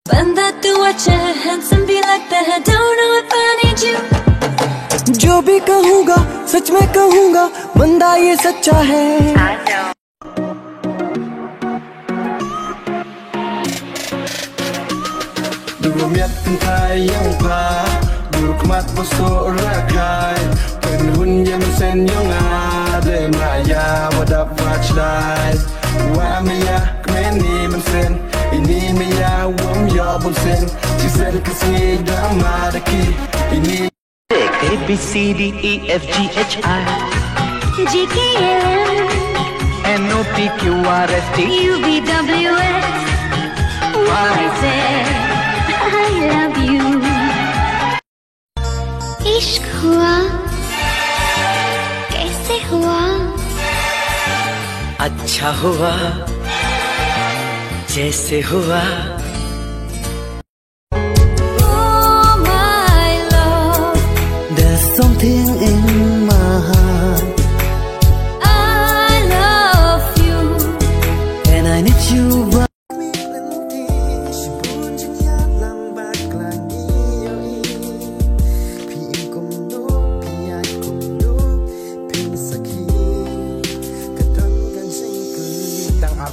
बंदा तू अच्छा है, handsome भी लगता है, don't know if I need you. जो भी कहूँगा सच में कहूँगा, बंदा ये सच्चा है. Dulu miat pentai yang pa, dulu kemat bosok rakai, penhun yang sen yang ada maya wadap flashlight. Wa maya kmeni men sen, ini maya wom ya bon sen, ci sen kasi damadaki ini. A B C D E F G H I G K L N O P Q R S T U V W X Y Z. I love you. इश्क हुआ कैसे हुआ? अच्छा हुआ जैसे हुआ. Oh my love, There's something in my heart I love you. and I need you.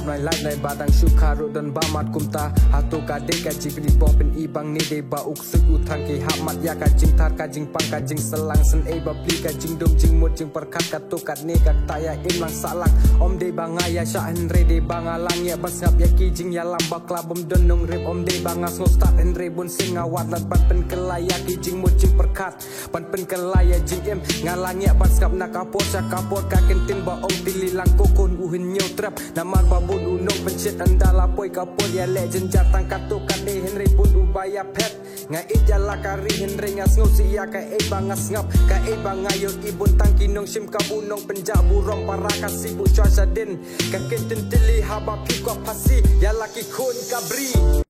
Nai lai nai badang syukaru dan bamat kumta hatu kadek kaji penipong pen ibang ni de ba uksuk utang ki hamat ya kajing tar kajing pang kajing selang sen e babli kajing dum jing mut jing perkat katukat ne kat taya imlang salak om de bangaya syahan re de bangalang ya basngap ya kijing ya lambak labum denung rip om de bangas ngostat en rebun sing awat lat bat pen kelaya kijing mut jing perkat pan pen kelaya jing em ngalang ya basngap nak kapor syak kapor kakentin ba om tililang kokon uhin nyau trap naman babu unong pencet anda lapoi kapol ya legend jatang katukan de Henry pun ubaya pet ngait ya lakari Henry ngas ngosi ya ka e bangas ngap ka e bangayo ibun tangki nong sim kabunong penjabu rong para kasibu cuaca din ka kenten tili habab ki ko pasi ya laki kun kabri.